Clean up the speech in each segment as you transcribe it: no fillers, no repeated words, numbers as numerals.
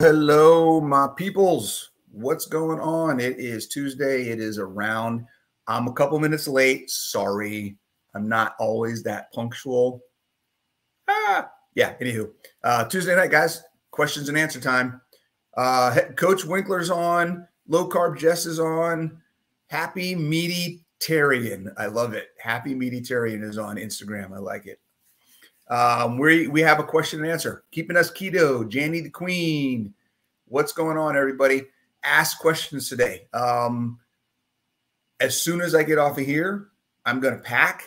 Hello, my peoples. What's going on? It is Tuesday. It is around. I'm a couple minutes late. Sorry. I'm not always that punctual. Yeah, anywho. Tuesday night, guys. Questions and answer time. Coach Winkler's on. Low Carb Jess is on. Happy Meaty-tarian. I love it. Happy Meaty-tarian is on Instagram. I like it. We have a question and answer. Keeping us keto, Janie the Queen. What's going on, everybody? Ask questions today. As soon as I get off of here, I'm going to pack.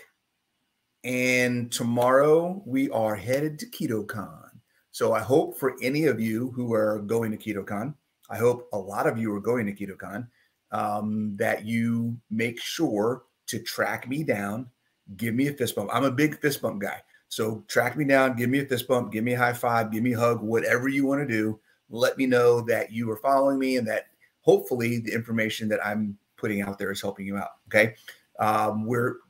And tomorrow we are headed to KetoCon. So I hope for any of you who are going to KetoCon, I hope a lot of you are going to KetoCon, that you make sure to track me down, give me a fist bump. I'm a big fist bump guy. So track me down, give me a fist bump, give me a high five, give me a hug, whatever you want to do. Let me know that you are following me and that hopefully the information that I'm putting out there is helping you out. Okay.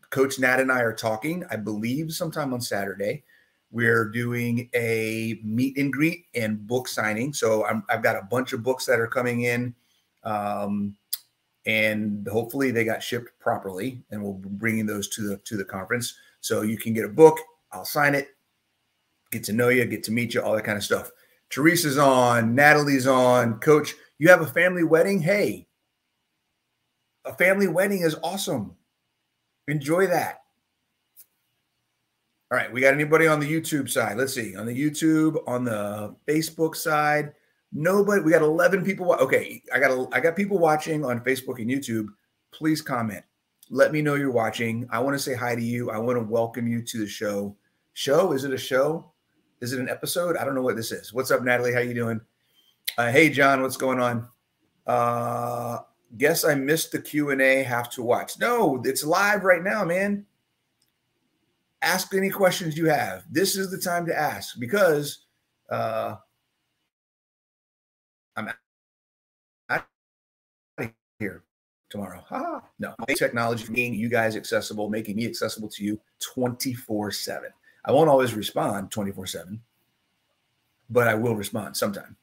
Coach Nat and I are talking, I believe sometime on Saturday. We're doing a meet and greet and book signing. So I've got a bunch of books that are coming in, and hopefully they got shipped properly, and we'll be bringing those to the conference. So you can get a book, I'll sign it, get to know you, get to meet you, all that kind of stuff. Teresa's on, Natalie's on. Coach, you have a family wedding? Hey, a family wedding is awesome. Enjoy that. All right, we got anybody on the YouTube side? Let's see. On the YouTube, on the Facebook side, nobody. We got 11 people. Okay, I got people watching on Facebook and YouTube. Please comment. Let me know you're watching. I want to say hi to you. I want to welcome you to the show. Show? Is it a show? Is it an episode? I don't know what this is. What's up, Natalie? How you doing? Hey, John, what's going on? Guess I missed the Q&A. Have to watch. No, it's live right now, man. Ask any questions you have. This is the time to ask because I'm out of here tomorrow. No, technology for making you guys accessible, making me accessible to you 24/7. I won't always respond 24/7, but I will respond sometime.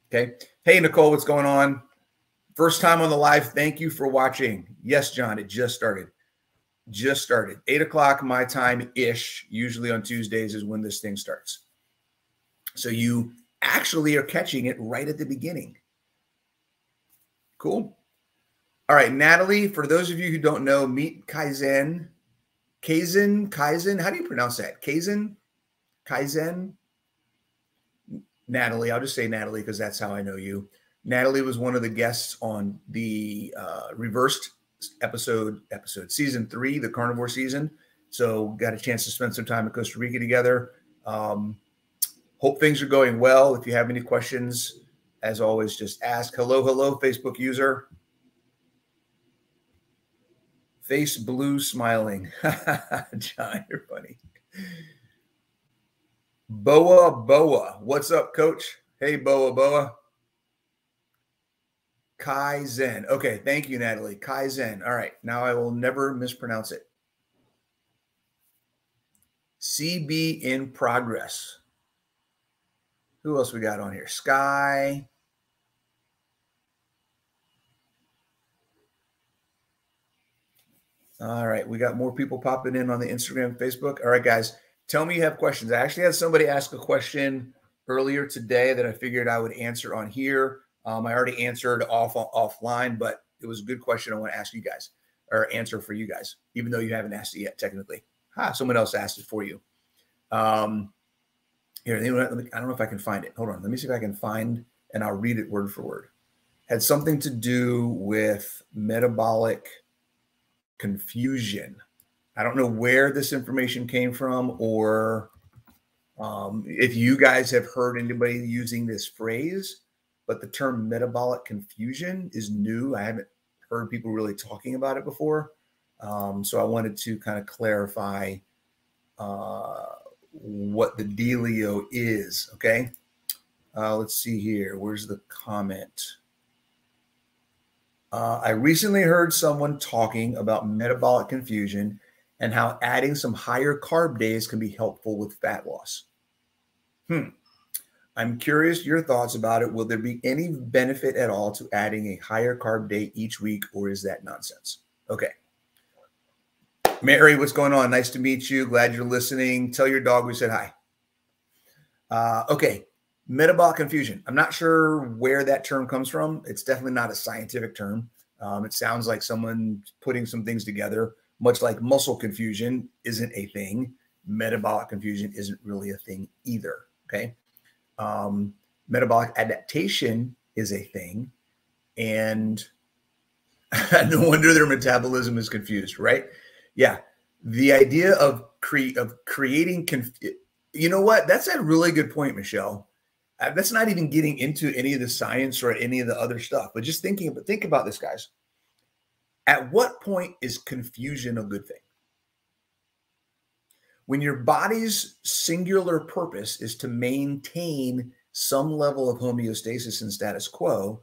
Okay. Hey, Nicole, what's going on? First time on the live. Thank you for watching. Yes, John, it just started. 8 o'clock my time-ish, usually on Tuesdays is when this thing starts. So you actually are catching it right at the beginning. Cool. All right, Natalie, for those of you who don't know, meet Kaizen. Kaizen, how do you pronounce that? Kaizen? Natalie, I'll just say Natalie because that's how I know you. Natalie was one of the guests on the reversed episode season 3, the carnivore season. So got a chance to spend some time in Costa Rica together. Hope things are going well. If you have any questions, as always, just ask. Hello, Facebook user. Face blue smiling. John, you're funny. Boa. What's up, Coach? Hey, Boa. Kaizen. Okay, thank you, Natalie. Kaizen. All right, now I will never mispronounce it. CB in progress. Who else we got on here? Sky. All right, we got more people popping in on the Instagram, Facebook. All right, guys, tell me you have questions. I actually had somebody ask a question earlier today that I figured I would answer on here. I already answered offline, but it was a good question I want to ask you guys or answer for you guys, even though you haven't asked it yet, technically. Someone else asked it for you. Here, I don't know if I can find it. Hold on. Let me see if I can find, and I'll read it word for word. Had something to do with metabolic confusion. I don't know where this information came from or if you guys have heard anybody using this phrase, but the term metabolic confusion is new. I haven't heard people really talking about it before. So I wanted to kind of clarify what the dealio is. Okay. Let's see here. Where's the comment? I recently heard someone talking about metabolic confusion and how adding some higher carb days can be helpful with fat loss. I'm curious your thoughts about it. Will there be any benefit at all to adding a higher carb day each week, or is that nonsense? Okay. Mary, what's going on? Nice to meet you. Glad you're listening. Tell your dog we said hi. Okay. Metabolic confusion. I'm not sure where that term comes from. It's definitely not a scientific term. It sounds like someone putting some things together, much like muscle confusion isn't a thing. Metabolic confusion isn't really a thing either. Okay. Metabolic adaptation is a thing. And no wonder their metabolism is confused, right? Yeah. The idea of creating, you know what? That's a really good point, Michelle. That's not even getting into any of the science or any of the other stuff, but just think about this, guys. At what point is confusion a good thing? When your body's singular purpose is to maintain some level of homeostasis and status quo,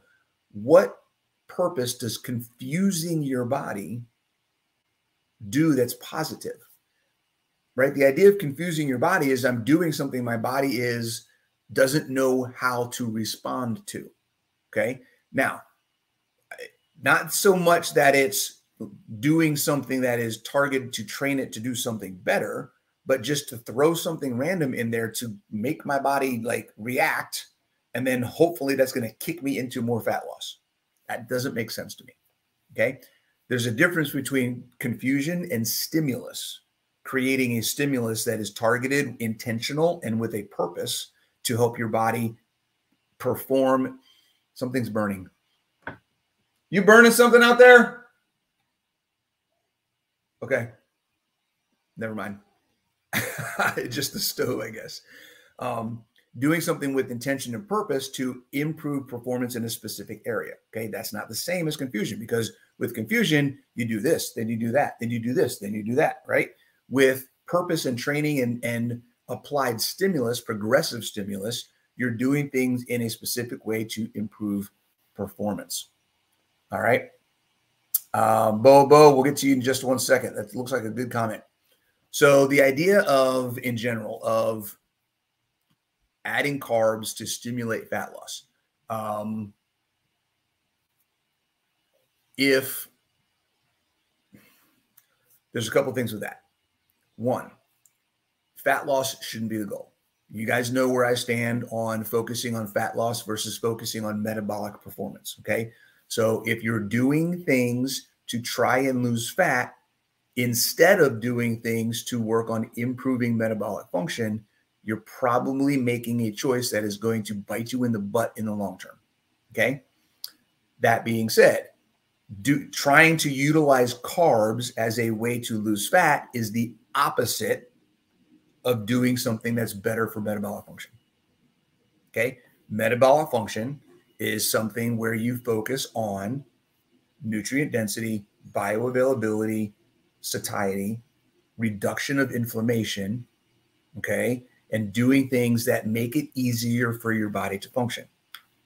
what purpose does confusing your body do that's positive? Right? The idea of confusing your body is I'm doing something my body doesn't know how to respond to. Okay. Now, not so much that it's doing something that is targeted to train it to do something better, but just to throw something random in there to make my body like react. And then hopefully that's going to kick me into more fat loss. That doesn't make sense to me. Okay. There's a difference between confusion and stimulus. Creating a stimulus that is targeted, intentional, and with a purpose to help your body perform. Something's burning. You burning something out there? Okay. Never mind. Just the stove, I guess. Doing something with intention and purpose to improve performance in a specific area. Okay. That's not the same as confusion, because with confusion, you do this, then you do that, then you do this, then you do that, right? With purpose and training and applied stimulus, progressive stimulus, you're doing things in a specific way to improve performance. All right. Bo, we'll get to you in just 1 second. That looks like a good comment. So the idea of, in general, of adding carbs to stimulate fat loss. If there's a couple things with that. One, fat loss shouldn't be the goal. You guys know where I stand on focusing on fat loss versus focusing on metabolic performance. Okay. So if you're doing things to try and lose fat, instead of doing things to work on improving metabolic function, you're probably making a choice that is going to bite you in the butt in the long term. Okay. That being said, trying to utilize carbs as a way to lose fat is the opposite of doing something that's better for metabolic function. Okay. Metabolic function is something where you focus on nutrient density, bioavailability, satiety, reduction of inflammation, okay, and doing things that make it easier for your body to function.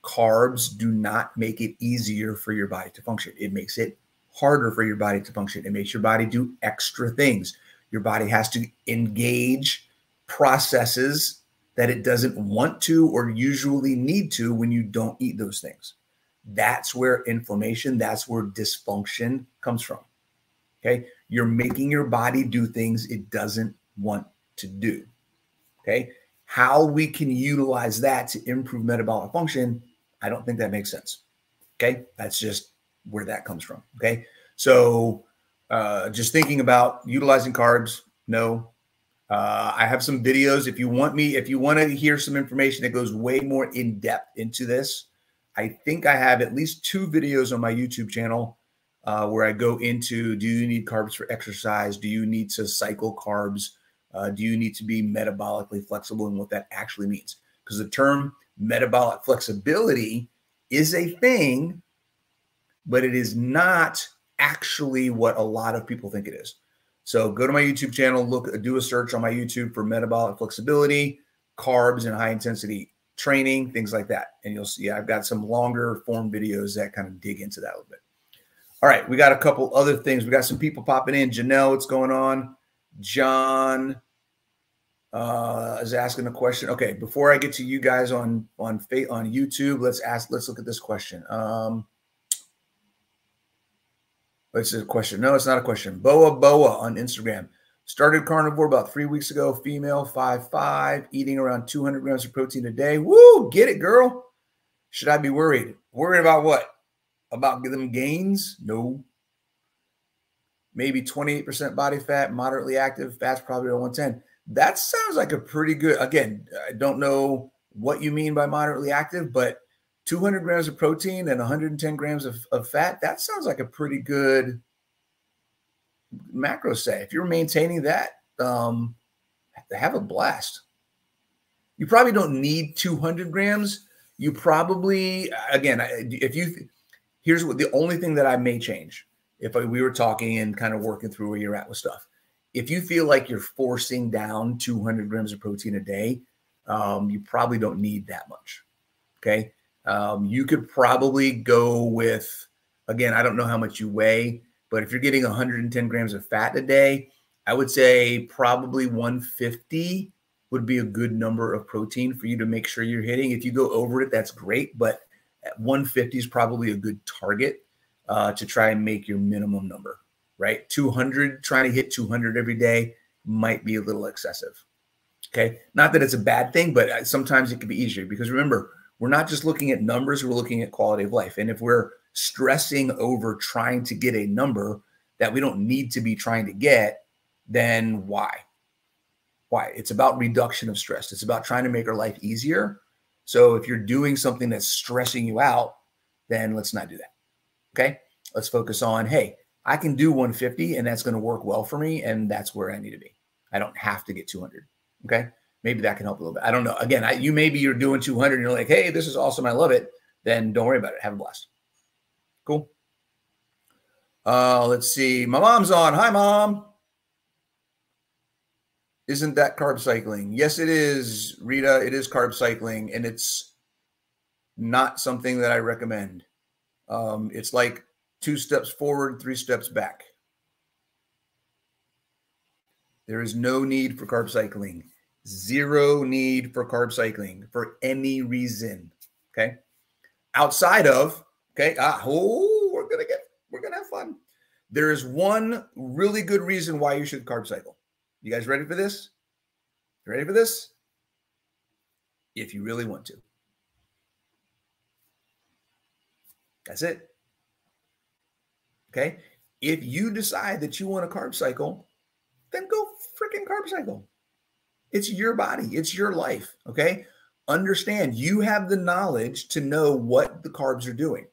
Carbs do not make it easier for your body to function. It makes it harder for your body to function. It makes your body do extra things. Your body has to engage processes that it doesn't want to or usually need to when you don't eat those things. That's where inflammation, that's where dysfunction comes from. Okay. You're making your body do things it doesn't want to do. Okay. How we can utilize that to improve metabolic function, I don't think that makes sense. Okay. That's just where that comes from. Okay. So just thinking about utilizing carbs, no. I have some videos. If you want to hear some information that goes way more in depth into this, I think I have at least 2 videos on my YouTube channel where I go into, do you need carbs for exercise? Do you need to cycle carbs? Do you need to be metabolically flexible, and what that actually means? Because the term metabolic flexibility is a thing, but it is not actually what a lot of people think it is. So go to my YouTube channel, do a search on my YouTube for metabolic flexibility, carbs, and high intensity training, things like that. And you'll see I've got some longer form videos that kind of dig into that a little bit. All right. We got a couple other things. We got some people popping in. Janelle, what's going on? John. is asking a question. Okay, before I get to you guys on YouTube, let's look at this question. It's a question. No, it's not a question. Boa on Instagram. Started carnivore about 3 weeks ago. Female, 5'5", eating around 200 grams of protein a day. Woo, get it, girl. Should I be worried? Worried about what? About them gains? No. Maybe 28% body fat, moderately active, fat's probably around 110. That sounds like a pretty good, again, I don't know what you mean by moderately active, but 200 grams of protein and 110 grams of fat, that sounds like a pretty good macro say. If you're maintaining that, have a blast. You probably don't need 200 grams. You probably, again, here's what the only thing that I may change if we were talking and kind of working through where you're at with stuff. If you feel like you're forcing down 200 grams of protein a day, you probably don't need that much. Okay. You could probably go with, again, I don't know how much you weigh, but if you're getting 110 grams of fat a day, I would say probably 150 would be a good number of protein for you to make sure you're hitting. If you go over it, that's great. But at 150 is probably a good target to try and make your minimum number, right? 200, trying to hit 200 every day might be a little excessive. Okay. Not that it's a bad thing, but sometimes it can be easier because remember, we're not just looking at numbers, we're looking at quality of life. And if we're stressing over trying to get a number that we don't need to be trying to get, then why? Why? It's about reduction of stress. It's about trying to make our life easier. So if you're doing something that's stressing you out, then let's not do that. Okay. Let's focus on, hey, I can do 150 and that's going to work well for me. And that's where I need to be. I don't have to get 200. Okay. Maybe that can help a little bit. I don't know. Again, maybe you're doing 200 and you're like, hey, this is awesome. I love it. Then don't worry about it. Have a blast. Cool. Let's see. My mom's on. Hi, Mom. Isn't that carb cycling? Yes, it is, Rita. It is carb cycling, and it's not something that I recommend. It's like 2 steps forward, 3 steps back. There is no need for carb cycling. Zero need for carb cycling for any reason. Okay. Outside of, okay. We're going to have fun. There is one really good reason why you should carb cycle. You guys ready for this? You ready for this? If you really want to. That's it. Okay. If you decide that you want to carb cycle, then go freaking carb cycle. It's your body. It's your life. Okay. Understand you have the knowledge to know what the carbs are doing.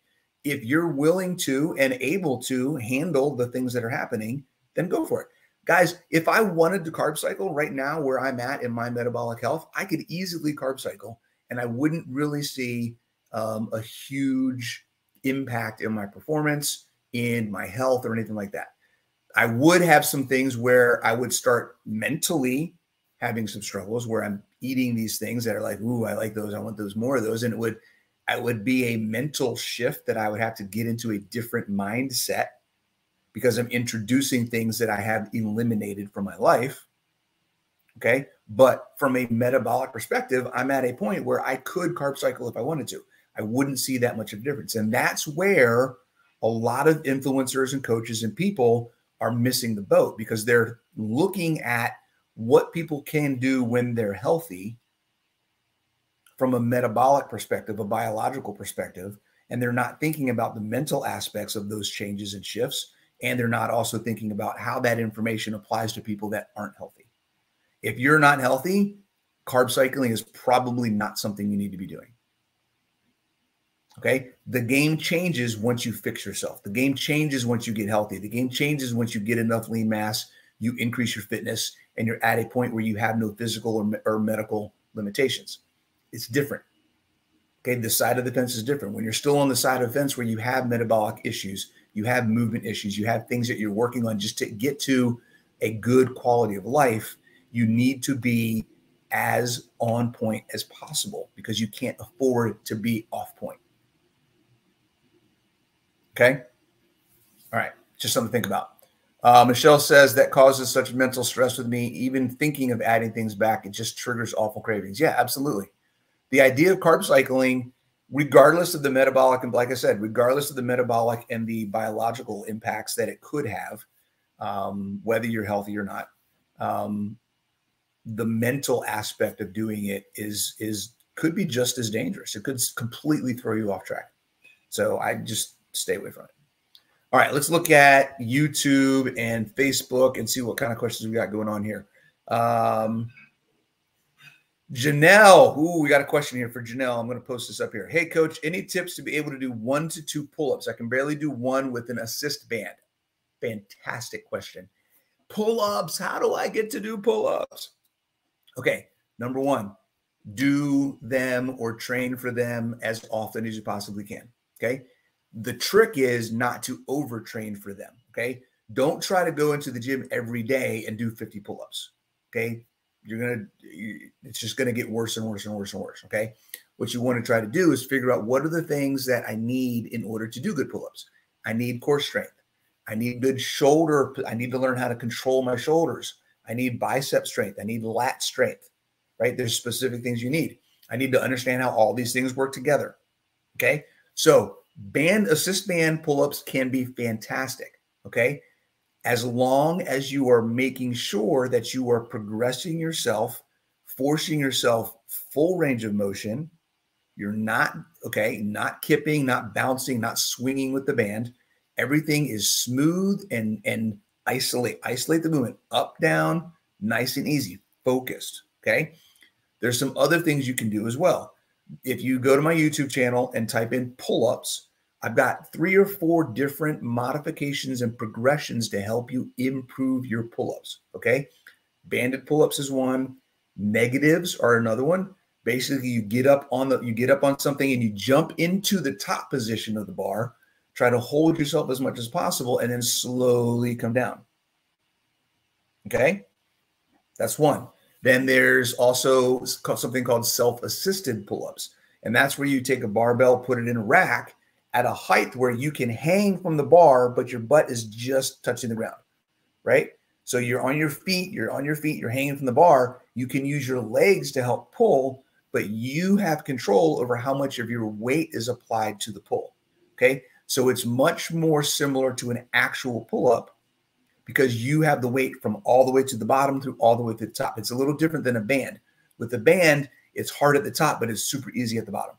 If you're willing to and able to handle the things that are happening, then go for it. Guys, if I wanted to carb cycle right now where I'm at in my metabolic health, I could easily carb cycle and I wouldn't really see a huge impact in my performance, in my health or anything like that. I would have some things where I would start mentally having some struggles where I'm eating these things that are like, ooh, I like those. I want those, more of those. And it would be a mental shift that I would have to get into a different mindset because I'm introducing things that I have eliminated from my life. Okay. But from a metabolic perspective, I'm at a point where I could carb cycle if I wanted to. I wouldn't see that much of a difference. And that's where a lot of influencers and coaches and people are missing the boat because they're looking at what people can do when they're healthy from a metabolic perspective, a biological perspective, and they're not thinking about the mental aspects of those changes and shifts. And they're not also thinking about how that information applies to people that aren't healthy. If you're not healthy, carb cycling is probably not something you need to be doing. Okay. The game changes once you fix yourself. The game changes once you get healthy. The game changes once you get enough lean mass, you increase your fitness, and you're at a point where you have no physical or medical limitations. It's different. Okay. The side of the fence is different. When you're still on the side of the fence where you have metabolic issues, you have movement issues, you have things that you're working on just to get to a good quality of life, you need to be as on point as possible because you can't afford to be off point. Okay. All right. Just something to think about. Michelle says that causes such mental stress with me. Even thinking of adding things back, it just triggers awful cravings. Yeah, absolutely. The idea of carb cycling, regardless of the metabolic, and like I said, regardless of the metabolic and the biological impacts that it could have, whether you're healthy or not, the mental aspect of doing it could be just as dangerous. It could completely throw you off track. So I just stay away from it. All right, let's look at YouTube and Facebook and see what kind of questions we got going on here. Janelle, ooh, we got a question here for Janelle. I'm going to post this up here. Hey, Coach, any tips to be able to do 1 to 2 pull-ups? I can barely do one with an assist band. Fantastic question. Pull-ups, how do I get to do pull-ups? Okay, number 1, do them or train for them as often as you possibly can, okay? The trick is not to overtrain for them, okay? Don't try to go into the gym every day and do 50 pull-ups, okay? It's just gonna get worse and worse and worse and worse, okay? What you want to try to do is figure out what are the things that I need in order to do good pull-ups. I need core strength. I need good shoulder. I need to learn how to control my shoulders. I need bicep strength. I need lat strength, right? There's specific things you need. I need to understand how all these things work together, okay? So assist band pull-ups can be fantastic, okay? As long as you are making sure that you are progressing yourself, forcing yourself full range of motion. You're not, okay, not kipping, not bouncing, not swinging with the band. Everything is smooth and isolate the movement up, down, nice and easy, focused, okay? There's some other things you can do as well. If you go to my YouTube channel and type in pull-ups, I've got 3 or 4 different modifications and progressions to help you improve your pull-ups, okay? Banded pull-ups is one. Negatives are another one. Basically, you get up on something and you jump into the top position of the bar, try to hold yourself as much as possible, and then slowly come down, okay? That's one. Then there's also something called self-assisted pull-ups, and that's where you take a barbell, put it in a rack, at a height where you can hang from the bar, but your butt is just touching the ground, right? So you're on your feet, you're hanging from the bar. You can use your legs to help pull, but you have control over how much of your weight is applied to the pull, okay? So it's much more similar to an actual pull-up because you have the weight from all the way to the bottom through all the way to the top. It's a little different than a band. With a band, it's hard at the top, but it's super easy at the bottom.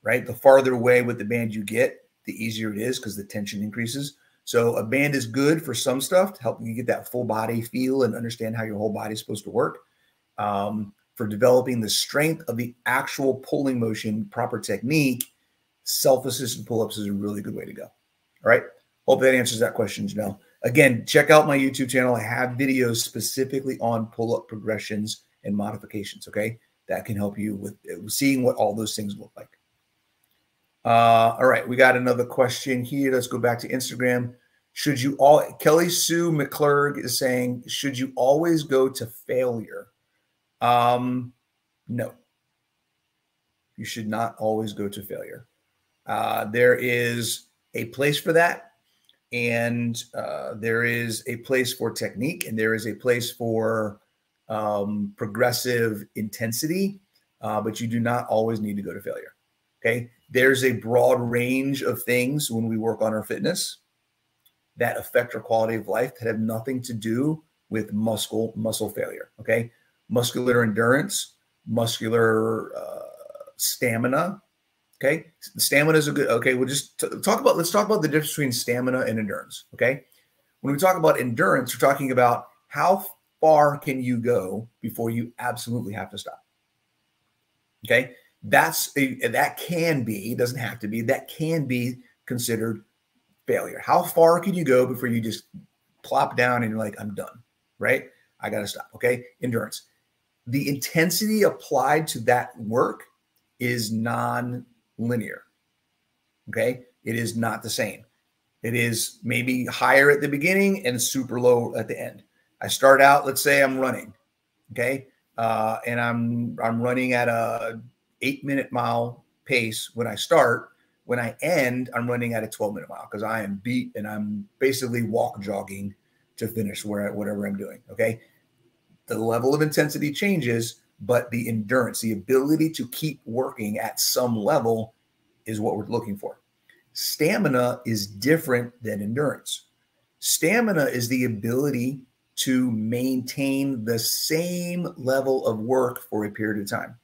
Right? The farther away with the band you get, the easier it is because the tension increases. So a band is good for some stuff to help you get that full body feel and understand how your whole body is supposed to work. For developing the strength of the actual pulling motion, proper technique, self-assisted pull-ups is a really good way to go. All right. Hope that answers that question, Janelle. Again, check out my YouTube channel. I have videos specifically on pull-up progressions and modifications. Okay. That can help you with seeing what all those things look like. All right, we got another question here. Let's go back to Instagram. Kelly Sue McClurg is saying, should you always go to failure? No, you should not always go to failure. There is a place for that. And there is a place for technique and there is a place for progressive intensity, but you do not always need to go to failure. Okay. There's a broad range of things when we work on our fitness that affect our quality of life that have nothing to do with muscle failure. Okay. Muscular endurance, muscular stamina. Okay. Stamina is a good, okay. Let's talk about the difference between stamina and endurance. Okay. When we talk about endurance, we're talking about how far can you go before you absolutely have to stop. Okay. That can be, it doesn't have to be, that can be considered failure. How far can you go before you just plop down and you're like, I'm done, right? I got to stop. Okay. Endurance. The intensity applied to that work is non-linear. Okay. It is not the same. It is maybe higher at the beginning and super low at the end. I start out, let's say I'm running. Okay. And I'm running at a 8-minute mile pace when I start, When I end, I'm running at a 12-minute mile because I am beat and I'm basically walk jogging to finish whatever I'm doing. Okay. The level of intensity changes, but the endurance, the ability to keep working at some level is what we're looking for. Stamina is different than endurance. Stamina is the ability to maintain the same level of work for a period of time,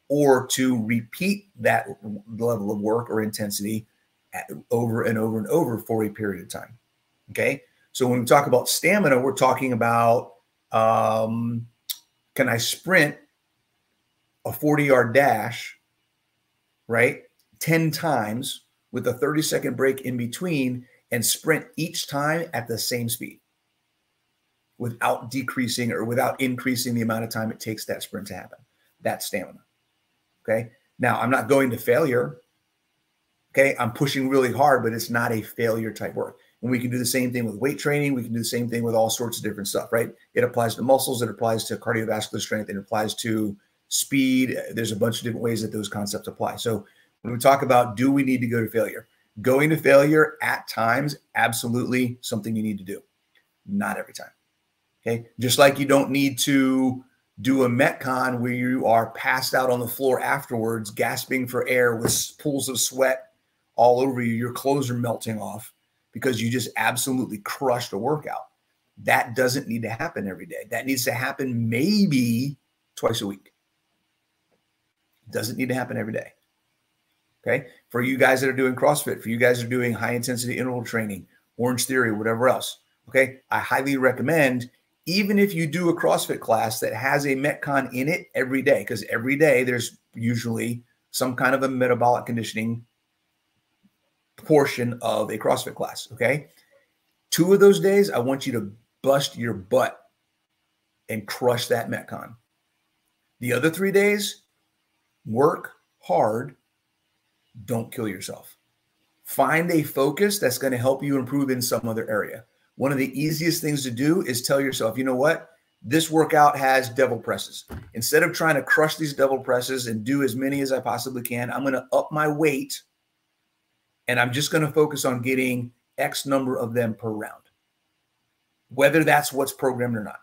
or to repeat that level of work or intensity over and over and over for a period of time. Okay. So when we talk about stamina, we're talking about, can I sprint a 40-yard dash, right, 10 times with a 30-second break in between and sprint each time at the same speed without decreasing or without increasing the amount of time it takes that sprint to happen? That's stamina. Okay. Now, I'm not going to failure. Okay. I'm pushing really hard, but it's not a failure type work. And we can do the same thing with weight training. We can do the same thing with all sorts of different stuff, right? It applies to muscles. It applies to cardiovascular strength. It applies to speed. There's a bunch of different ways that those concepts apply. So when we talk about, do we need to go to failure? Going to failure at times, absolutely something you need to do. Not every time. Okay. Just like you don't need to do a Metcon where you are passed out on the floor afterwards, gasping for air with pools of sweat all over you. Your clothes are melting off because you just absolutely crushed a workout. That doesn't need to happen every day. That needs to happen maybe twice a week. It doesn't need to happen every day. Okay. For you guys that are doing CrossFit, for you guys that are doing high intensity interval training, Orange Theory, whatever else. Okay. I highly recommend, even if you do a CrossFit class that has a Metcon in it every day, because every day there's usually some kind of a metabolic conditioning portion of a CrossFit class. Okay. 2 of those days, I want you to bust your butt and crush that Metcon. The other 3 days, work hard. Don't kill yourself. Find a focus that's going to help you improve in some other area. One of the easiest things to do is tell yourself, you know what? This workout has devil presses. Instead of trying to crush these devil presses and do as many as I possibly can, I'm going to up my weight and I'm just going to focus on getting X number of them per round, whether that's what's programmed or not.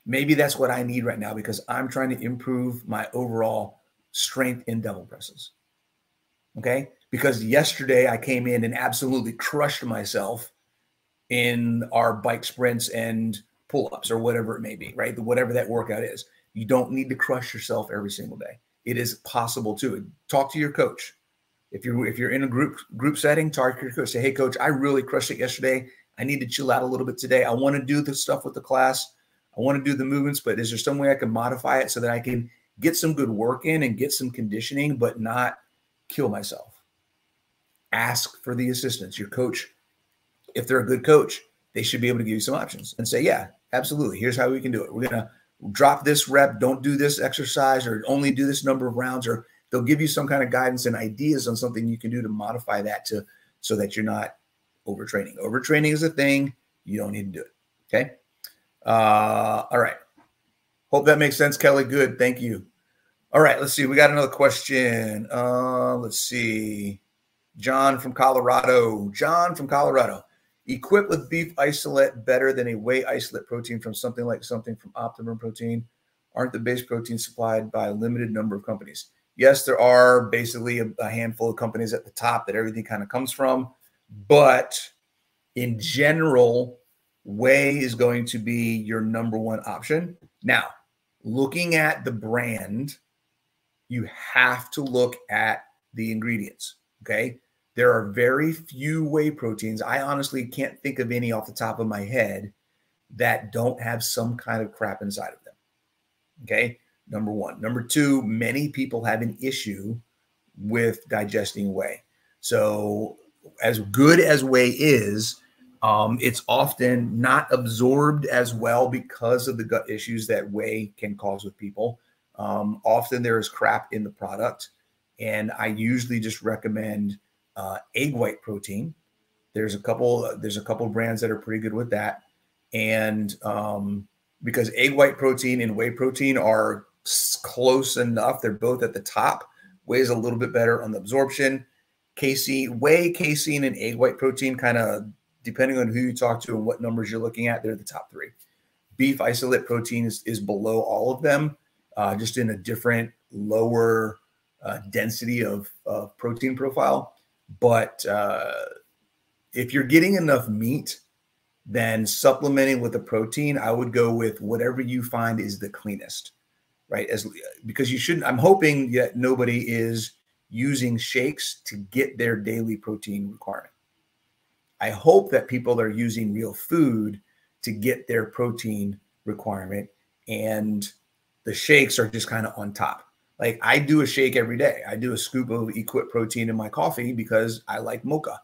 Maybe that's what I need right now because I'm trying to improve my overall strength in devil presses. Okay. Because yesterday I came in and absolutely crushed myself in our bike sprints and pull-ups or whatever it may be, right? Whatever that workout is. You don't need to crush yourself every single day. It is possible to. Talk to your coach. If you're in a group setting, talk to your coach. Say, hey, coach, I really crushed it yesterday. I need to chill out a little bit today. I want to do the stuff with the class. I want to do the movements, but is there some way I can modify it so that I can get some good work in and get some conditioning, but not kill myself? Ask for the assistance. Your coach, if they're a good coach, they should be able to give you some options and say, yeah, absolutely. Here's how we can do it. We're going to drop this rep. Don't do this exercise or only do this number of rounds, or they'll give you some kind of guidance and ideas on something you can do to modify that so that you're not overtraining. Overtraining is a thing. You don't need to do it. Okay. All right. Hope that makes sense, Kelly. Good. Thank you. All right. Let's see. We got another question. Let's see. John from Colorado. Equipped with beef isolate better than a whey isolate protein from something from Optimum Protein? Aren't the base proteins supplied by a limited number of companies? Yes, there are basically a handful of companies at the top that everything kind of comes from. But in general, whey is going to be your number one option. Now, looking at the brand, you have to look at the ingredients, okay? There are very few whey proteins. I honestly can't think of any off the top of my head that don't have some kind of crap inside of them, okay? Number one. Number two, many people have an issue with digesting whey. So as good as whey is, it's often not absorbed as well because of the gut issues that whey can cause with people. Often there is crap in the product, and I usually just recommend egg white protein. There's a couple brands that are pretty good with that, and because egg white protein and whey protein are close enough, they're both at the top. Whey is a little bit better on the absorption. casein, whey, casein, and egg white protein, kind of depending on who you talk to and what numbers you're looking at, they're the top three. Beef isolate protein is below all of them, just in a different, lower density of protein profile. But if you're getting enough meat, then supplementing with a protein, I would go with whatever you find is the cleanest, right? Because you shouldn't, I'm hoping that nobody is using shakes to get their daily protein requirement. I hope that people are using real food to get their protein requirement, and the shakes are just kind of on top. Like I do a shake every day. I do a scoop of Equip protein in my coffee because I like mocha.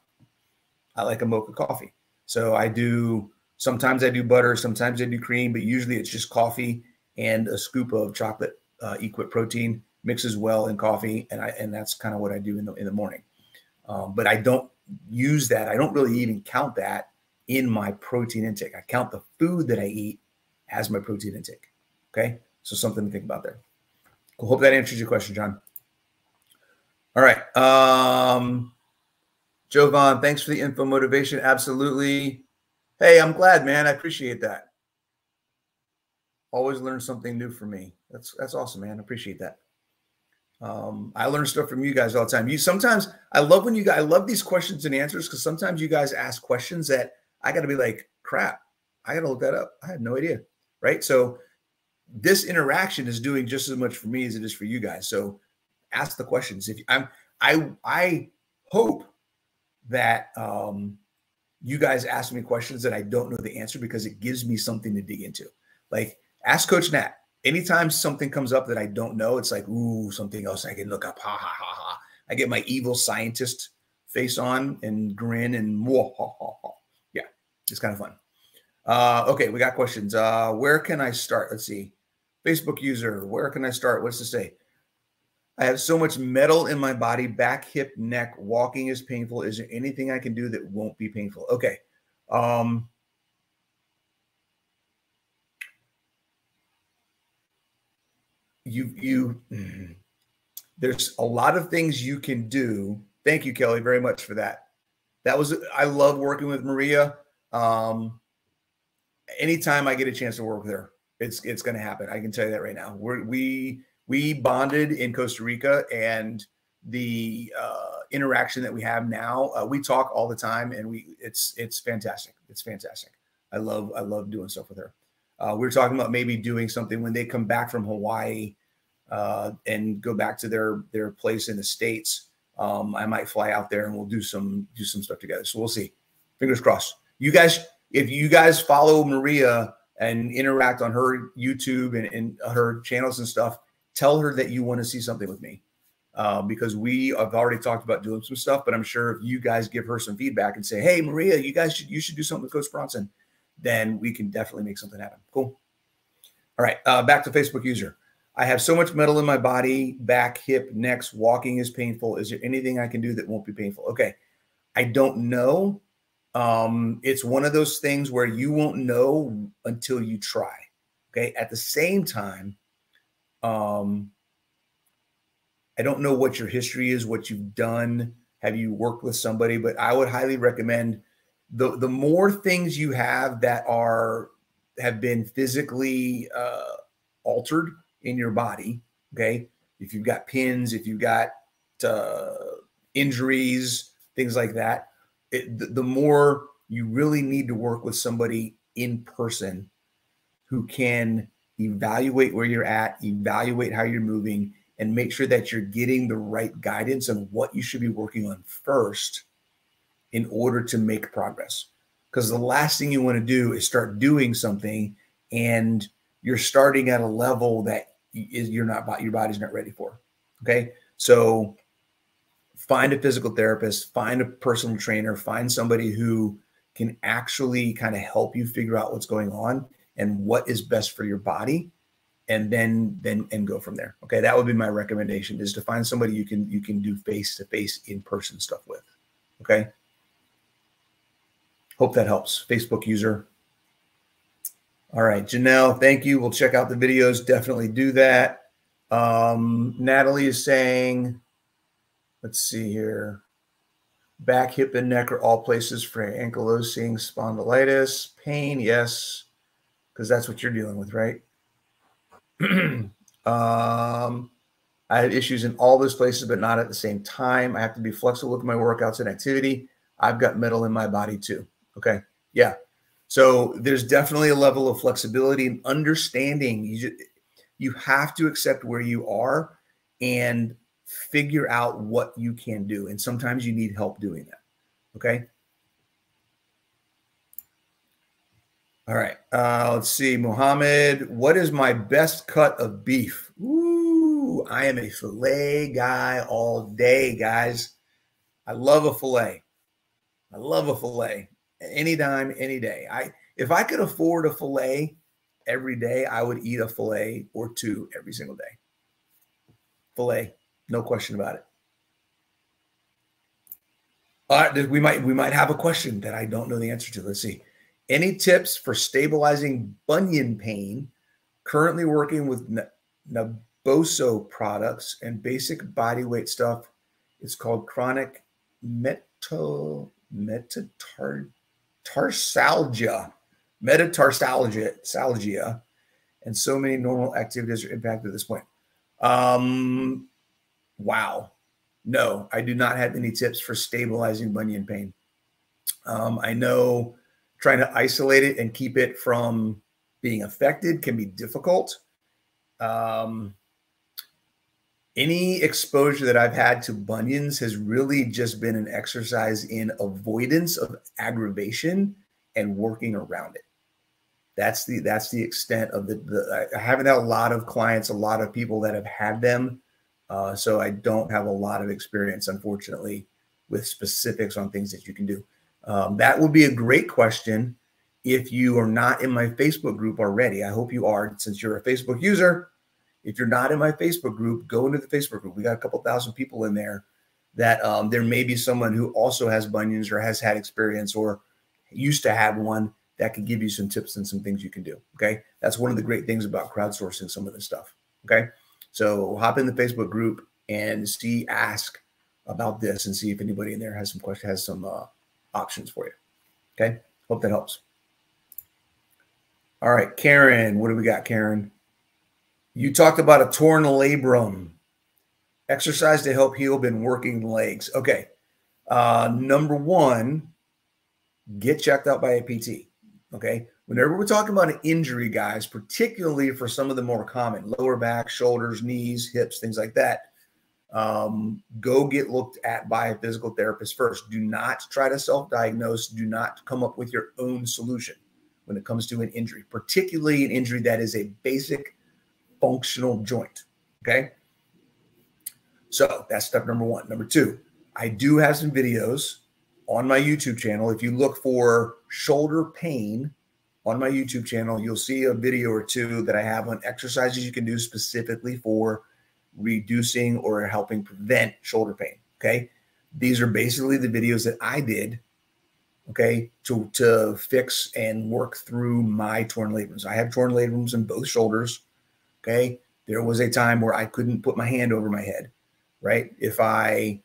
I like a mocha coffee. So sometimes I do butter, sometimes I do cream, but usually it's just coffee and a scoop of chocolate Equip protein mixes well in coffee. And that's kind of what I do in the morning. But I don't use that. I don't really even count that in my protein intake. I count the food that I eat as my protein intake. Okay. So something to think about there. Cool. Hope that answers your question, John. All right. Jovan, thanks for the info motivation. Absolutely. Hey, I'm glad, man. I appreciate that. Always learn something new from me. That's awesome, man. I appreciate that. I learn stuff from you guys all the time. Sometimes I love when I love these questions and answers, because sometimes you guys ask questions that I got to be like, crap, I got to look that up. I had no idea. Right. So this interaction is doing just as much for me as it is for you guys. So ask the questions. I hope that you guys ask me questions that I don't know the answer, because it gives me something to dig into. Like ask Coach Nat. Anytime something comes up that I don't know, it's like, ooh, something else I can look up. Ha, ha, ha, ha. I get my evil scientist face on and grin and whoa, ha, ha, ha. Yeah, it's kind of fun. Okay, we got questions. Where can I start? Let's see. Facebook user, where can I start? What's to say? I have so much metal in my body, back, hip, neck. Walking is painful. Is there anything I can do that won't be painful? Okay. There's a lot of things you can do. Thank you, Kelly, very much for that. I love working with Maria. Anytime I get a chance to work with her, it's going to happen. I can tell you that right now. We bonded in Costa Rica, and the interaction that we have now, we talk all the time, and it's fantastic. It's fantastic. I love doing stuff with her. We're talking about maybe doing something when they come back from Hawaii and go back to their place in the States. I might fly out there and we'll do some stuff together. So we'll see. Fingers crossed. You guys, if you guys follow Maria and interact on her YouTube and her channels and stuff, tell her that you want to see something with me, because we have already talked about doing some stuff. But I'm sure if you guys give her some feedback and say, "Hey, Maria, you should do something with Coach Bronson," then we can definitely make something happen. Cool. All right, back to Facebook user. I have so much metal in my body, back, hip, necks. Walking is painful. Is there anything I can do that won't be painful? Okay, I don't know. It's one of those things where you won't know until you try. Okay. At the same time, I don't know what your history is, what you've done. Have you worked with somebody? But I would highly recommend the more things you have that have been physically altered in your body. Okay. If you've got pins, if you've got injuries, things like that, the more you really need to work with somebody in person who can evaluate where you're at, evaluate how you're moving, and make sure that you're getting the right guidance on what you should be working on first in order to make progress. Because the last thing you want to do is start doing something and you're starting at a level that your body's not ready for. Okay. So find a physical therapist, find a personal trainer, find somebody who can actually kind of help you figure out what's going on and what is best for your body, and then go from there. Okay. That would be my recommendation, is to find somebody you can do face-to-face in-person stuff with. Okay. Hope that helps. Facebook user. All right. Janelle, thank you. We'll check out the videos. Definitely do that. Natalie is saying, let's see here. Back, hip, and neck are all places for ankylosing spondylitis. Pain, yes, because that's what you're dealing with, right? I have issues in all those places, but not at the same time. I have to be flexible with my workouts and activity. I've got metal in my body too. Okay. Yeah. So there's definitely a level of flexibility and understanding. You have to accept where you are and figure out what you can do. And sometimes you need help doing that. Okay. All right. Let's see. Mohammed, what is my best cut of beef? Ooh, I am a filet guy all day, guys. I love a filet. I love a filet. Any time, any day. If I could afford a filet every day, I would eat a filet or two every single day. Filet, no question about it. All right, we might have a question that I don't know the answer to. Let's see. Any tips for stabilizing bunion pain? Currently working with Naboso products and basic body weight stuff. It's called chronic metatarsalgia, and so many normal activities are impacted at this point. Wow. No, I do not have any tips for stabilizing bunion pain. I know trying to isolate it and keep it from being affected can be difficult. Any exposure that I've had to bunions has really just been an exercise in avoidance of aggravation and working around it. That's the extent of I haven't had a lot of clients, a lot of people that have had them. So I don't have a lot of experience, unfortunately, with specifics on things that you can do. That would be a great question if you are not in my Facebook group already. I hope you are, since you're a Facebook user. If you're not in my Facebook group, go into the Facebook group. We got a couple thousand people in there that there may be someone who also has bunions or has had experience or used to have one that can give you some tips and some things you can do. Okay. That's one of the great things about crowdsourcing some of this stuff. Okay. So hop in the Facebook group and ask about this and see if anybody in there has some questions, has some options for you. Okay. Hope that helps. All right, Karen, what do we got, Karen? You talked about a torn labrum. Exercise to help heal, been working legs. Okay. Number one, get checked out by a PT. Okay. Whenever we're talking about an injury, guys, particularly for some of the more common lower back, shoulders, knees, hips, things like that, go get looked at by a physical therapist first. Do not try to self-diagnose. Do not come up with your own solution when it comes to an injury, particularly an injury that is a basic functional joint. Okay. So that's step number one. Number two, I do have some videos on my YouTube channel. If you look for shoulder pain on my YouTube channel, you'll see a video or two that I have on exercises you can do specifically for reducing or helping prevent shoulder pain. Okay. These are basically the videos that I did, okay, to fix and work through my torn labrums. I have torn labrums in both shoulders. Okay. There was a time where I couldn't put my hand over my head, right? If I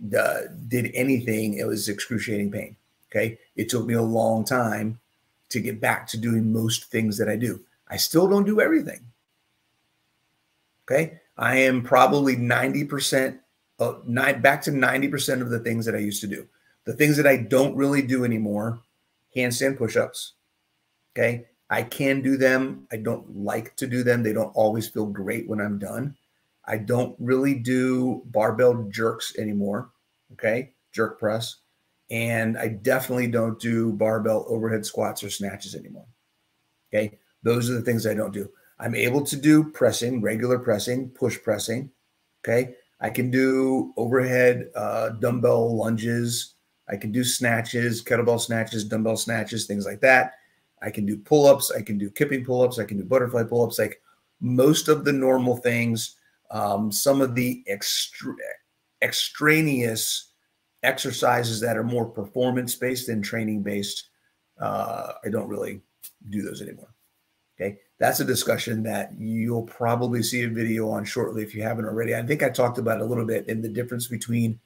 did anything, it was excruciating pain. Okay. It took me a long time to get back to doing most things that I do. I still don't do everything. Okay. I am probably 90%, back to 90% of the things that I used to do. The things that I don't really do anymore, handstand push-ups. Okay. I can do them. I don't like to do them. They don't always feel great when I'm done. I don't really do barbell jerks anymore. Okay. Jerk press. And I definitely don't do barbell overhead squats or snatches anymore. Okay. Those are the things I don't do. I'm able to do pressing, regular pressing, push pressing. Okay. I can do overhead dumbbell lunges. I can do snatches, kettlebell snatches, dumbbell snatches, things like that. I can do pull-ups. I can do kipping pull-ups. I can do butterfly pull-ups, like most of the normal things. Some of the extraneous exercises that are more performance-based than training-based, I don't really do those anymore. Okay. That's a discussion that you'll probably see a video on shortly if you haven't already. I think I talked about it a little bit in the difference between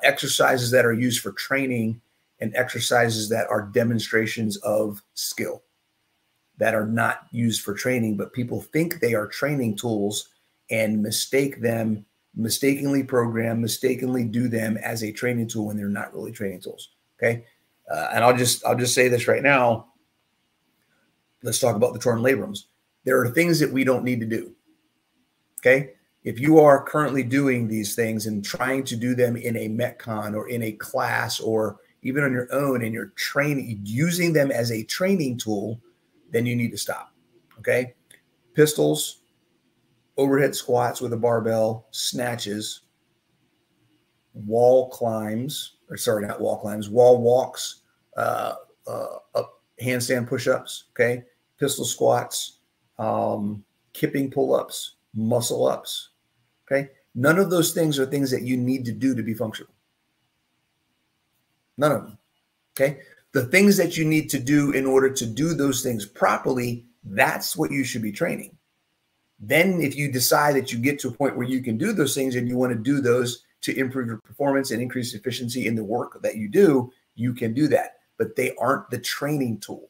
exercises that are used for training and exercises that are demonstrations of skill that are not used for training, but people think they are training tools and mistakenly program, mistakenly do them as a training tool when they're not really training tools. Okay. And I'll just say this right now. Let's talk about the torn labrums. There are things that we don't need to do. Okay. If you are currently doing these things and trying to do them in a Metcon or in a class or even on your own and you're training, using them as a training tool, then you need to stop. Okay. Pistols, overhead squats with a barbell, snatches, wall climbs, or sorry, not wall climbs, wall walks, up handstand push-ups, okay, pistol squats, kipping pull-ups, muscle ups, okay. None of those things are things that you need to do to be functional. None of them, okay. The things that you need to do in order to do those things properly, that's what you should be training. Then if you decide that you get to a point where you can do those things and you want to do those to improve your performance and increase efficiency in the work that you do, you can do that. But they aren't the training tool.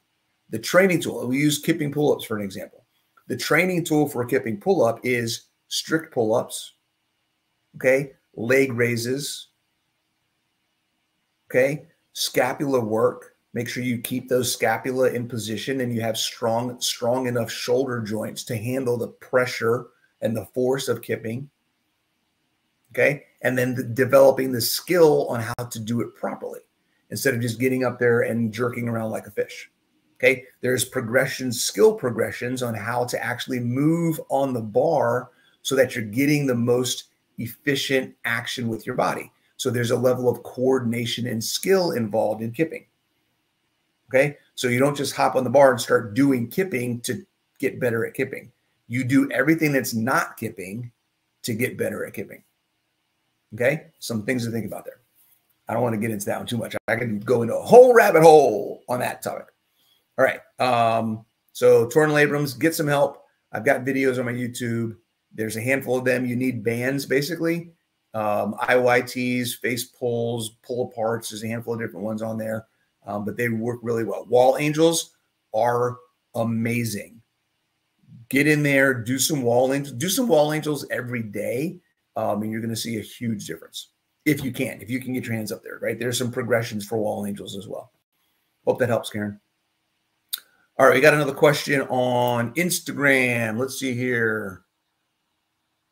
The training tool, we use kipping pull-ups for an example. The training tool for a kipping pull-up is strict pull-ups, okay, leg raises, okay, scapular work. Make sure you keep those scapula in position and you have strong enough shoulder joints to handle the pressure and the force of kipping. Okay. And then developing the skill on how to do it properly instead of just getting up there and jerking around like a fish. Okay. There's skill progressions on how to actually move on the bar so that you're getting the most efficient action with your body. So there's a level of coordination and skill involved in kipping. Okay. So you don't just hop on the bar and start doing kipping to get better at kipping. You do everything that's not kipping to get better at kipping. Okay. Some things to think about there. I don't want to get into that one too much. I can go into a whole rabbit hole on that topic. All right. So torn labrums, get some help. I've got videos on my YouTube. There's a handful of them. You need bands basically. IYTs, face pulls, pull aparts. There's a handful of different ones on there. But they work really well. Wall angels are amazing. Get in there, do some wall angels every day, and you're going to see a huge difference if you can get your hands up there, right? There's some progressions for wall angels as well. Hope that helps, Karen. All right, we got another question on Instagram. Let's see here.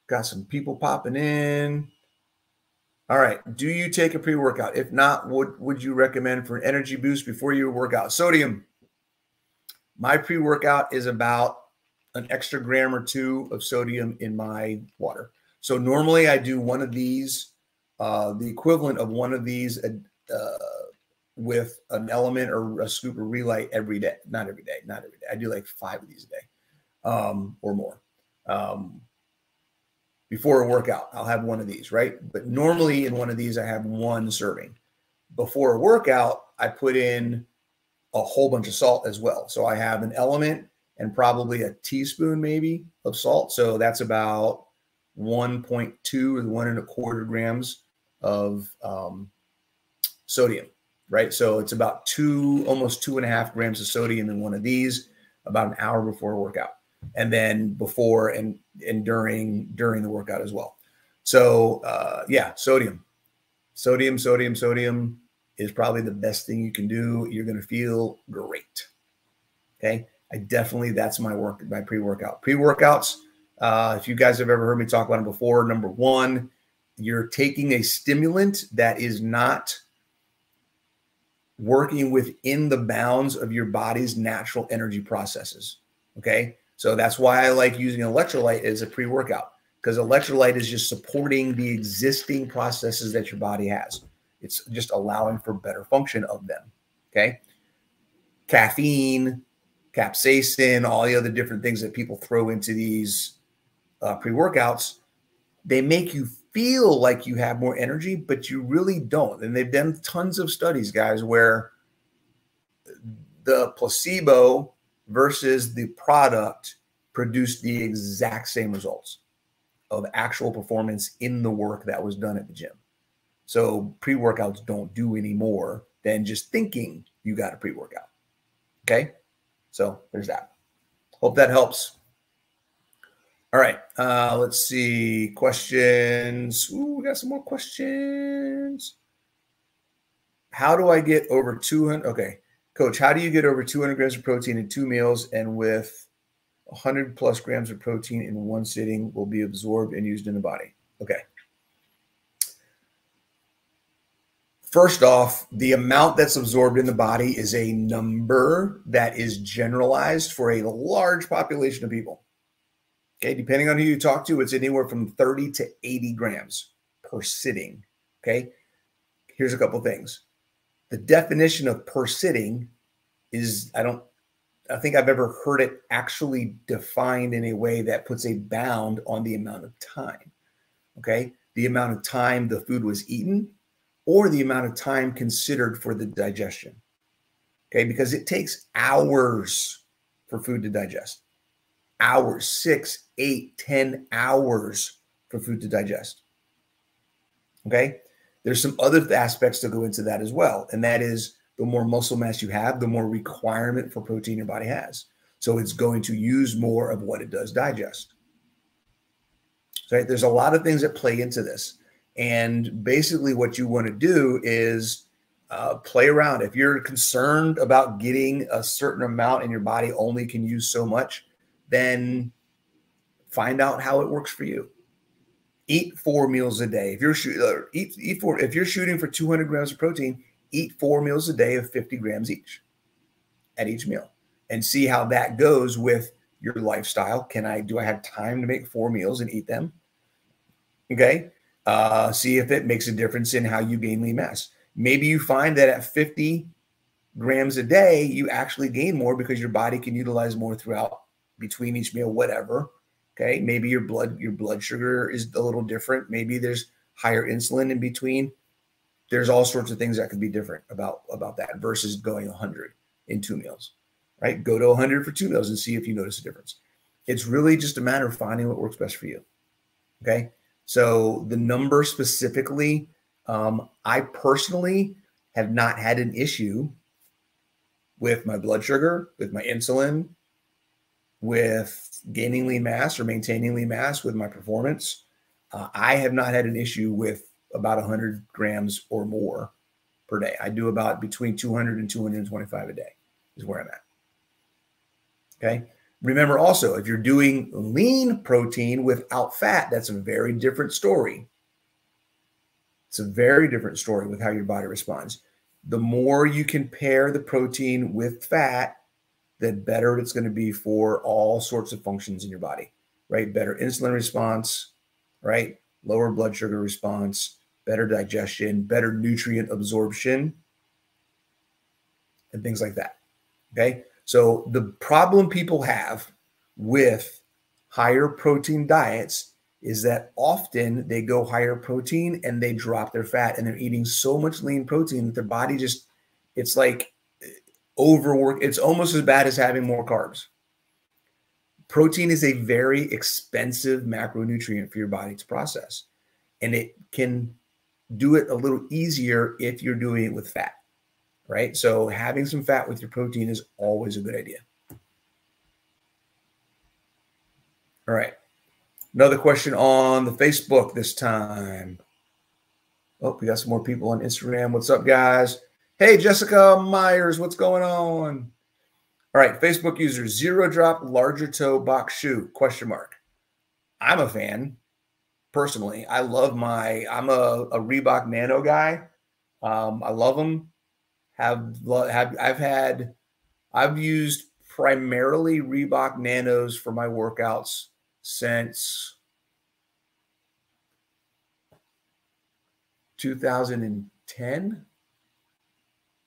Got some people popping in. All right. Do you take a pre-workout? If not, what would you recommend for an energy boost before you work out? Sodium. My pre-workout is about an extra gram or two of sodium in my water. So normally I do one of these, the equivalent of one of these with an element or a scoop of Relight every day. Not every day. I do like 5 of these a day or more. Before a workout, I'll have one of these, right? But normally in one of these, I have 1 serving. Before a workout, I put in a whole bunch of salt as well. So I have an element and probably a teaspoon maybe of salt. So that's about 1.2 or 1.25 grams of sodium, right? So it's about almost 2.5 grams of sodium in one of these about an hour before a workout. And then before and during the workout as well. So yeah, sodium is probably the best thing you can do. You're going to feel great. Okay. That's my pre-workout. Pre-workouts, if you guys have ever heard me talk about them before, number 1, you're taking a stimulant that is not working within the bounds of your body's natural energy processes. Okay. So that's why I like using electrolyte as a pre-workout, because electrolyte is just supporting the existing processes that your body has. It's just allowing for better function of them. Okay. Caffeine, capsaicin, all the other different things that people throw into these pre-workouts, they make you feel like you have more energy, but you really don't. And they've done tons of studies, guys, where the placebo versus the product produced the exact same results of actual performance in the work that was done at the gym. So pre-workouts don't do any more than just thinking you got a pre-workout. Okay. So there's that. Hope that helps. All right. Let's see. Questions. Ooh, we got some more questions. How do I get over 200? Okay. Coach, how do you get over 200 grams of protein in 2 meals and with 100 plus grams of protein in one sitting will be absorbed and used in the body? Okay. First off, the amount that's absorbed in the body is a number that is generalized for a large population of people. Okay, depending on who you talk to, it's anywhere from 30 to 80 grams per sitting. Okay, here's a couple things. The definition of per sitting is, I think I've ever heard it actually defined in a way that puts a bound on the amount of time. Okay, the amount of time the food was eaten or the amount of time considered for the digestion. Okay, because it takes hours for food to digest. Hours, 6, 8, 10 hours for food to digest. Okay, there's some other aspects to go into that as well. And that is the more muscle mass you have, the more requirement for protein your body has. So it's going to use more of what it does digest. So there's a lot of things that play into this. And basically what you want to do is play around. If you're concerned about getting a certain amount and your body only can use so much, then find out how it works for you. Eat 4 meals a day. If you're if you're shooting for 200 grams of protein, eat 4 meals a day of 50 grams each at each meal, and see how that goes with your lifestyle. Do I have time to make 4 meals and eat them? Okay. See if it makes a difference in how you gain lean mass. Maybe you find that at 50 grams a day, you actually gain more because your body can utilize more throughout between each meal, whatever. Okay. Maybe your blood sugar is a little different. Maybe there's higher insulin in between. There's all sorts of things that could be different about that versus going 100 in 2 meals, right? Go to 100 for 2 meals and see if you notice a difference. It's really just a matter of finding what works best for you. Okay. So the number specifically, I personally have not had an issue with my blood sugar, with my insulin, with gaining lean mass or maintaining lean mass with my performance. I have not had an issue with about 100 grams or more per day. I do about between 200 and 225 a day is where I'm at. Okay. Remember also, if you're doing lean protein without fat, that's a very different story. It's a very different story with how your body responds. The more you can pair the protein with fat, the better it's going to be for all sorts of functions in your body, right? Better insulin response, right? Lower blood sugar response, better digestion, better nutrient absorption, and things like that. Okay. So the problem people have with higher protein diets is that often they go higher protein and they drop their fat, and they're eating so much lean protein that their body just, it's like overwork. It's almost as bad as having more carbs. Protein is a very expensive macronutrient for your body to process, and it can do it a little easier if you're doing it with fat, right? So having some fat with your protein is always a good idea. All right. Another question on the Facebook this time. Oh, we got some more people on Instagram. What's up, guys? Hey, Jessica Myers, what's going on? All right, Facebook user, Zero Drop Larger Toe Box Shoe, question mark. I'm a fan, personally. I'm a Reebok Nano guy. I love them. I've used primarily Reebok Nanos for my workouts since 2010,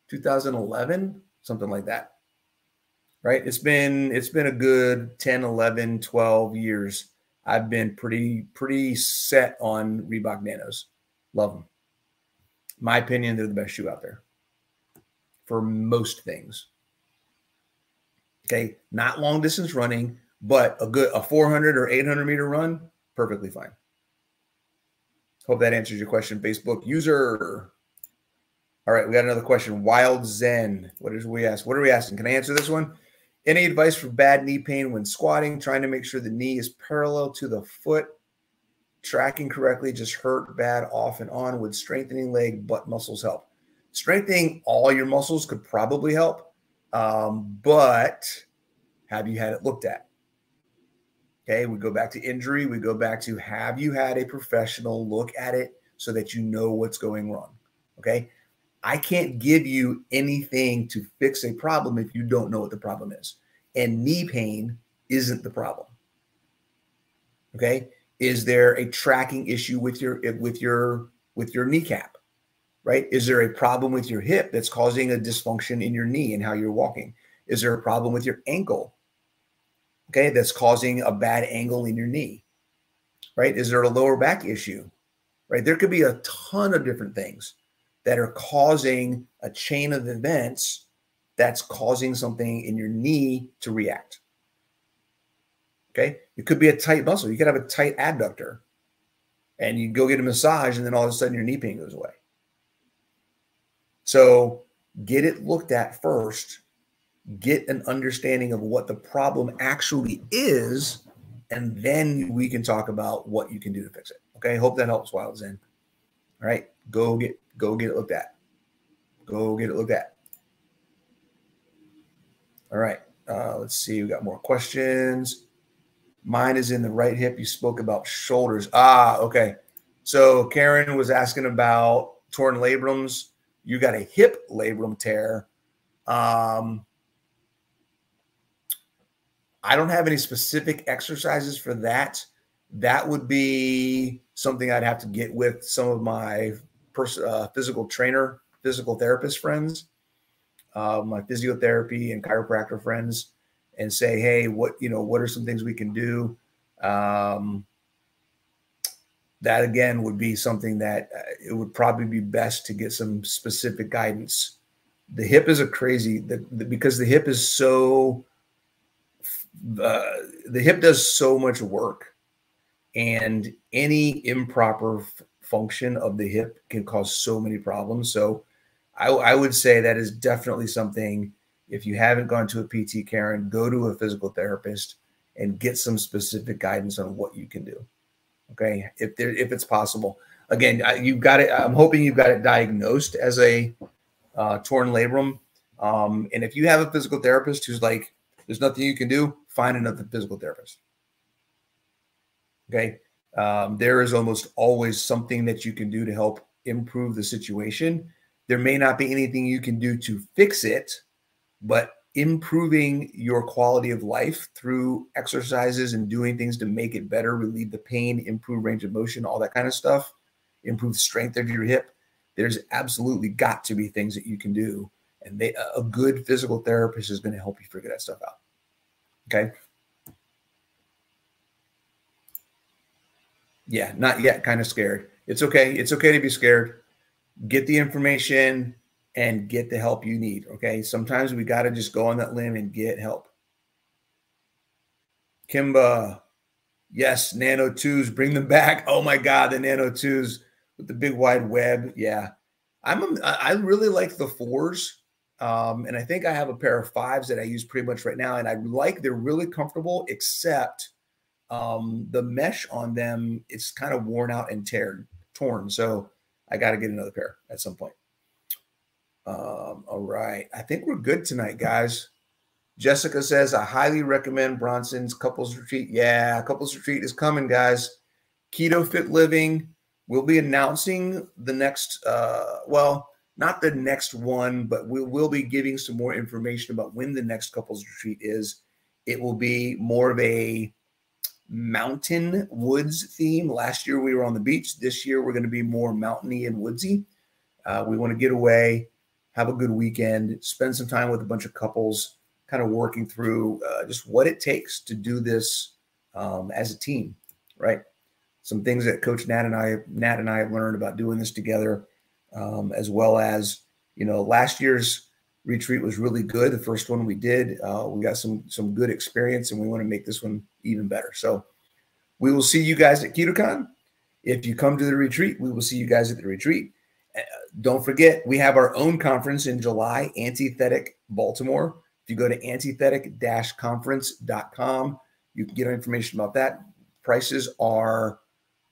2011, something like that. Right? It's been a good 10, 11, 12 years. I've been pretty set on Reebok Nanos. Love them. My opinion, they're the best shoe out there for most things. Okay, not long distance running, but a 400 or 800 meter run, perfectly fine. Hope that answers your question, Facebook user. All right, we got another question. Wild Zen. What are we asking? Can I answer this one? Any advice for bad knee pain when squatting, trying to make sure the knee is parallel to the foot, tracking correctly, just hurt bad off and on? Would strengthening leg, butt muscles help? Strengthening all your muscles could probably help, but have you had it looked at? Okay, we go back to injury. We go back to, have you had a professional look at it so that you know what's going wrong? Okay, I can't give you anything to fix a problem if you don't know what the problem is. And knee pain isn't the problem. Okay, is there a tracking issue with your kneecap? Right? Is there a problem with your hip that's causing a dysfunction in your knee and how you're walking? Is there a problem with your ankle? Okay, that's causing a bad angle in your knee, right? Is there a lower back issue, right? There could be a ton of different things that are causing a chain of events that's causing something in your knee to react. Okay, it could be a tight muscle. You could have a tight adductor and you go get a massage and then all of a sudden your knee pain goes away. So get it looked at first. Get an understanding of what the problem actually is, and then we can talk about what you can do to fix it. Okay, hope that helps, Wild Zen. All right, go get it looked at. Go get it looked at. All right, let's see. We got more questions. Mine is in the right hip. You spoke about shoulders. Okay. So Karen was asking about torn labrums. You got a hip labrum tear. I don't have any specific exercises for that. That would be something I'd have to get with some of my physical therapist friends, my physiotherapy and chiropractor friends, and say, hey, what are some things we can do? That again would be something that it would probably be best to get some specific guidance. The hip is because the hip is so. The hip does so much work, and any improper function of the hip can cause so many problems. So I would say that is definitely something, if you haven't gone to a PT, Karen, go to a physical therapist and get some specific guidance on what you can do. Okay, if it's possible. Again, you've got it. I'm hoping you've got it diagnosed as a torn labrum. And if you have a physical therapist who's like, there's nothing you can do, find another physical therapist. Okay. There is almost always something that you can do to help improve the situation. There may not be anything you can do to fix it, but improving your quality of life through exercises and doing things to make it better, relieve the pain, improve range of motion, all that kind of stuff, improve the strength of your hip. There's absolutely got to be things that you can do. And a good physical therapist is going to help you figure that stuff out. Okay. Yeah, not yet. Kind of scared. It's okay. It's okay to be scared. Get the information and get the help you need. Okay. Sometimes we got to just go on that limb and get help. Kimba. Yes. Nano 2s, bring them back. Oh my God. The Nano 2s with the big wide web. Yeah. I really like the 4s. And I think I have a pair of 5s that I use pretty much right now. And they're really comfortable, except the mesh on them, it's kind of worn out and torn. So I got to get another pair at some point. All right. I think we're good tonight, guys. Jessica says, I highly recommend Bronson's couples retreat. Yeah, couples retreat is coming, guys. Keto Fit Living. We'll be announcing the next, not the next one, but we will be giving some more information about when the next couples retreat is. It will be more of a mountain woods theme. Last year we were on the beach. This year we're going to be more mountainy and woodsy. We want to get away, have a good weekend, spend some time with a bunch of couples, kind of working through just what it takes to do this as a team, right? Some things that Coach Nat and I have learned about doing this together, as well as, last year's retreat was really good. The first one we did, we got some good experience, and we want to make this one even better. So we will see you guys at KetoCon. If you come to the retreat, we will see you guys at the retreat. Don't forget, we have our own conference in July, Antithetic Baltimore. If you go to antithetic-conference.com, you can get information about that. Prices are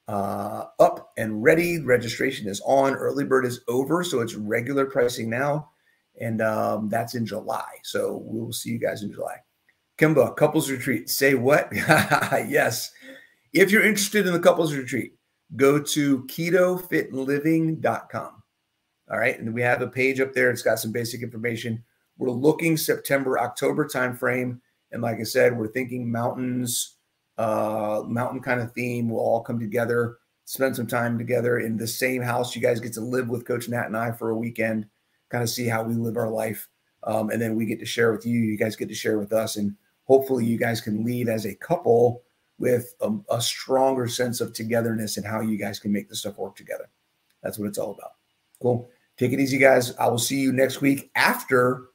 up and ready. Registration is on. Early bird is over, so it's regular pricing now. And that's in July. So we will see you guys in July. Kimba, couples retreat. Say what? Yes. If you're interested in the couples retreat, go to ketofitandliving.com. All right. And we have a page up there. It's got some basic information. We're looking September, October timeframe. And like I said, we're thinking mountains, mountain kind of theme. We'll all come together, spend some time together in the same house. You guys get to live with Coach Nat and I for a weekend, kind of see how we live our life. And then we get to share with you. You guys get to share with us. And hopefully you guys can leave as a couple with a stronger sense of togetherness and how you guys can make this stuff work together. That's what it's all about. Cool. Take it easy, guys. I will see you next week after.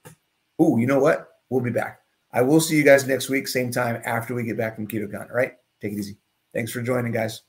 Oh, you know what? We'll be back. I will see you guys next week, same time after we get back from KetoCon. All right. Take it easy. Thanks for joining, guys.